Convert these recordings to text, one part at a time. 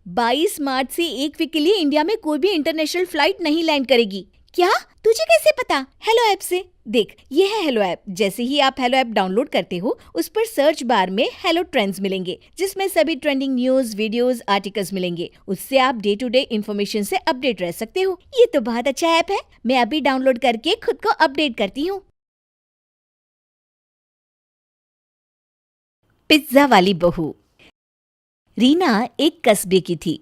22 मार्च से 1 वीक के लिए इंडिया में कोई भी इंटरनेशनल फ्लाइट नहीं लैंड करेगी। क्या? तुझे कैसे पता? हेलो ऐप से। देख, ये है हेलो ऐप। जैसे ही आप हेलो ऐप डाउनलोड करते हो, उस पर सर्च बार में हेलो ट्रेंड्स मिलेंगे, जिसमें सभी ट्रेंडिंग न्यूज, वीडियोस, आर्टिकल्स मिलेंगे। उससे आप डे टू डे इन्फॉर्मेशन से अपडेट रह सकते हो। ये तो बहुत अच्छा ऐप है। मैं अभी डाउनलोड करके खुद को अपडेट करती हूँ। पिज्जा वाली बहू। रीना एक कस्बे की थी,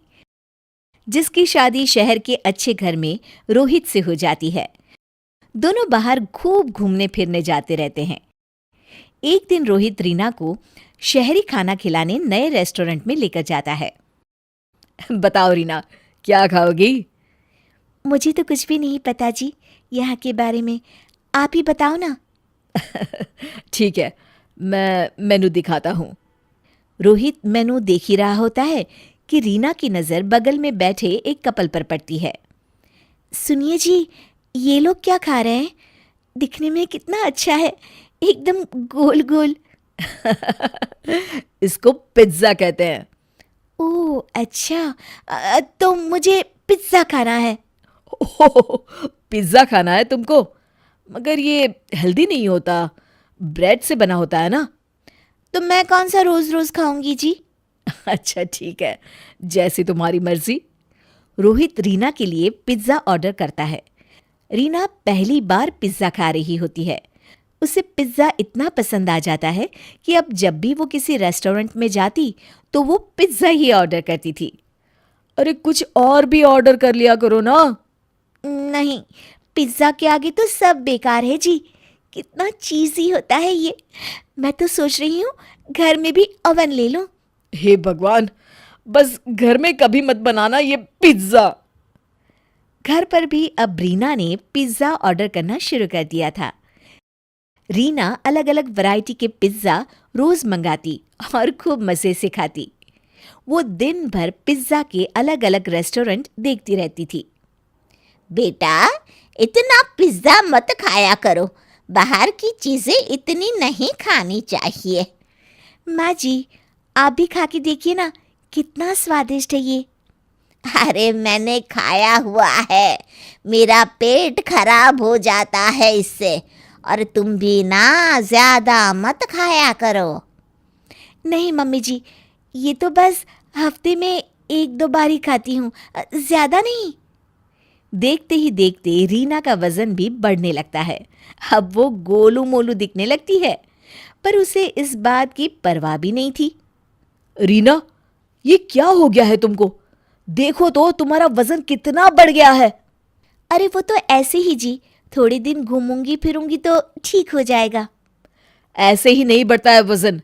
जिसकी शादी शहर के अच्छे घर में रोहित से हो जाती है। दोनों बाहर खूब घूमने फिरने जाते रहते हैं। एक दिन रोहित रीना को शहरी खाना खिलाने नए रेस्टोरेंट में लेकर जाता है। बताओ रीना, क्या खाओगी? मुझे तो कुछ भी नहीं पता जी, यहाँ के बारे में। आप ही बताओ ना। ठीक है, मैं मेनू दिखाता हूँ। रोहित मेनू देख ही रहा होता है कि रीना की नज़र बगल में बैठे एक कपल पर पड़ती है। सुनिए जी, ये लोग क्या खा रहे हैं? दिखने में कितना अच्छा है, एकदम गोल गोल। इसको पिज्ज़ा कहते हैं। ओह अच्छा, तो मुझे पिज्ज़ा खाना है। ओह, पिज्ज़ा खाना है तुमको? मगर ये हेल्दी नहीं होता, ब्रेड से बना होता है ना। तो मैं कौन सा रोज़ रोज़ खाऊंगी जी? अच्छा ठीक है, जैसी तुम्हारी मर्जी। रोहित रीना के लिए पिज्ज़ा ऑर्डर करता है। रीना पहली बार पिज्ज़ा खा रही होती है। उसे पिज्ज़ा इतना पसंद आ जाता है कि अब जब भी वो किसी रेस्टोरेंट में जाती तो वो पिज्ज़ा ही ऑर्डर करती थी। अरे कुछ और भी ऑर्डर कर लिया करो ना। नहीं, पिज्ज़ा के आगे तो सब बेकार है जी। कितना चीज़ी होता है ये। मैं तो सोच रही हूँ घर में भी ओवन ले लूँ। हे भगवान, बस घर में कभी मत बनाना ये पिज्ज़ा। घर पर भी अब रीना ने पिज्ज़ा ऑर्डर करना शुरू कर दिया था। रीना अलग अलग वैरायटी के पिज्ज़ा रोज़ मंगाती और खूब मज़े से खाती। वो दिन भर पिज्ज़ा के अलग अलग रेस्टोरेंट देखती रहती थी। बेटा, इतना पिज्ज़ा मत खाया करो। बाहर की चीज़ें इतनी नहीं खानी चाहिए। माँ जी, आप भी खा के देखिए ना, कितना स्वादिष्ट है ये। अरे मैंने खाया हुआ है, मेरा पेट खराब हो जाता है इससे। और तुम भी ना ज़्यादा मत खाया करो। नहीं मम्मी जी, ये तो बस हफ्ते में 1-2 बार ही खाती हूँ, ज़्यादा नहीं। देखते ही देखते रीना का वजन भी बढ़ने लगता है। अब वो गोलू मोलू दिखने लगती है, पर उसे इस बात की परवाह भी नहीं थी। रीना, ये क्या हो गया है तुमको? देखो तो तुम्हारा वजन कितना बढ़ गया है। अरे वो तो ऐसे ही जी, थोड़े दिन घूमूंगी फिरूंगी तो ठीक हो जाएगा। ऐसे ही नहीं बढ़ता है वजन,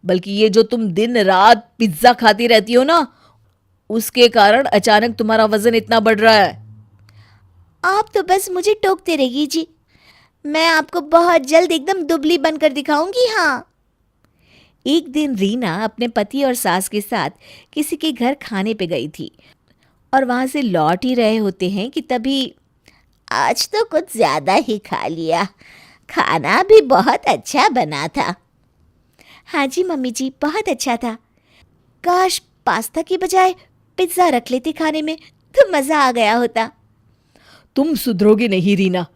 बल्कि ये जो तुम दिन रात पिज्जा खाती रहती हो ना, उसके कारण अचानक तुम्हारा वजन इतना बढ़ रहा है। आप तो बस मुझे टोकते रहिए जी, मैं आपको बहुत जल्द एकदम दुबली बनकर दिखाऊंगी। हाँ। एक दिन रीना अपने पति और सास के साथ किसी के घर खाने पे गई थी और वहां से लौट ही रहे होते हैं कि तभी आज तो कुछ ज़्यादा ही खा लिया, खाना भी बहुत अच्छा बना था। हाँ जी मम्मी जी, बहुत अच्छा था। काश पास्ता की बजाय पिज्ज़ा रख लेते खाने में, तो मज़ा आ गया होता। तुम सुधरोगी नहीं रीना।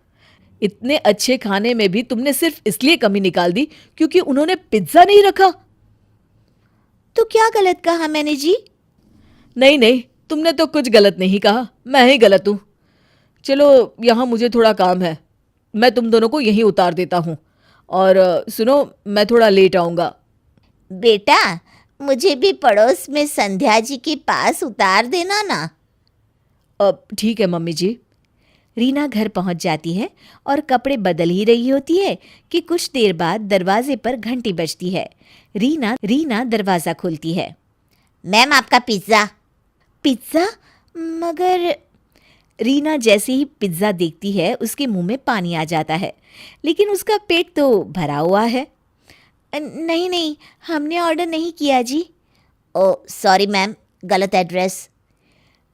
इतने अच्छे खाने में भी तुमने सिर्फ इसलिए कमी निकाल दी क्योंकि उन्होंने पिज्ज़ा नहीं रखा। तो क्या गलत कहा मैंने जी? नहीं नहीं, तुमने तो कुछ गलत नहीं कहा, मैं ही गलत हूँ। चलो, यहाँ मुझे थोड़ा काम है, मैं तुम दोनों को यहीं उतार देता हूँ। और सुनो, मैं थोड़ा लेट आऊँगा। बेटा, मुझे भी पड़ोस में संध्या जी के पास उतार देना ना। अब ठीक है मम्मी जी। रीना घर पहुंच जाती है और कपड़े बदल ही रही होती है कि कुछ देर बाद दरवाजे पर घंटी बजती है। रीना दरवाज़ा खोलती है। मैम, आपका पिज़्ज़ा। पिज़्ज़ा? मगर रीना जैसे ही पिज़्ज़ा देखती है उसके मुंह में पानी आ जाता है, लेकिन उसका पेट तो भरा हुआ है। नहीं नहीं, हमने ऑर्डर नहीं किया जी। ओ सॉरी मैम, गलत एड्रेस।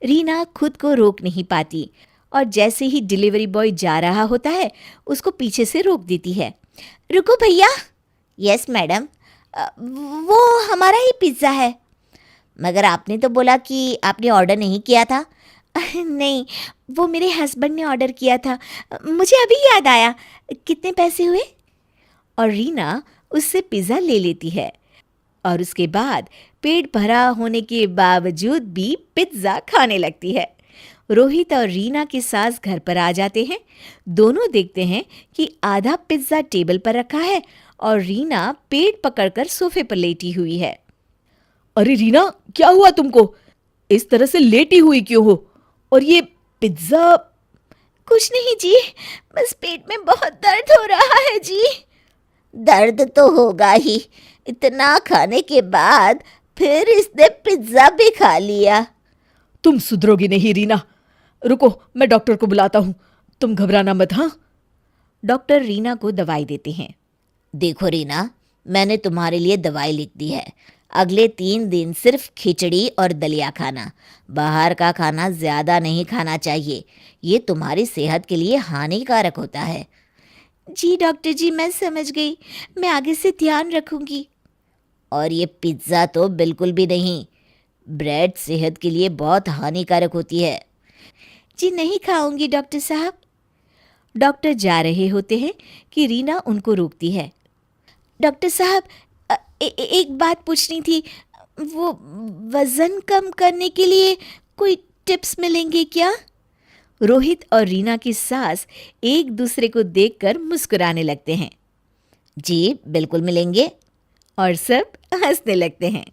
रीना खुद को रोक नहीं पाती और जैसे ही डिलीवरी बॉय जा रहा होता है उसको पीछे से रोक देती है। रुको भैया। यस मैडम, वो हमारा ही पिज़्ज़ा है। मगर आपने तो बोला कि आपने ऑर्डर नहीं किया था। नहीं, वो मेरे हस्बैंड ने ऑर्डर किया था। मुझे अभी याद आया। कितने पैसे हुए? और रीना उससे पिज़्ज़ा ले लेती है और उसके बाद पेट भरा होने के बावजूद भी पिज़्ज़ा खाने लगती है। रोहित और रीना की सास घर पर आ जाते हैं। दोनों देखते हैं कि आधा पिज़्ज़ा टेबल पर रखा है और रीना पेट पकड़कर सोफे पर लेटी हुई है। अरे रीना, क्या हुआ तुमको? इस तरह से लेटी हुई क्यों हो? और ये पिज़्ज़ा? कुछ नहीं जी, बस पेट में बहुत दर्द हो रहा है जी। दर्द तो होगा ही, इतना खाने के बाद फिर इसने पिज्ज़ा भी खा लिया। तुम सुधरोगी नहीं रीना। रुको, मैं डॉक्टर को बुलाता हूँ। तुम घबराना मत, हाँ? डॉक्टर रीना को दवाई देते हैं। देखो रीना, मैंने तुम्हारे लिए दवाई लिख दी है। अगले 3 दिन सिर्फ खिचड़ी और दलिया खाना। बाहर का खाना ज़्यादा नहीं खाना चाहिए, ये तुम्हारी सेहत के लिए हानिकारक होता है। जी डॉक्टर जी, मैं समझ गई। मैं आगे से ध्यान रखूंगी। और ये पिज़्ज़ा तो बिल्कुल भी नहीं। ब्रेड सेहत के लिए बहुत हानिकारक होती है। जी नहीं खाऊंगी डॉक्टर साहब। डॉक्टर जा रहे होते हैं कि रीना उनको रोकती है। डॉक्टर साहब, एक बात पूछनी थी। वो वज़न कम करने के लिए कोई टिप्स मिलेंगे क्या? रोहित और रीना की सास एक दूसरे को देखकर मुस्कुराने लगते हैं जी बिल्कुल मिलेंगे। और सब हंसने लगते हैं।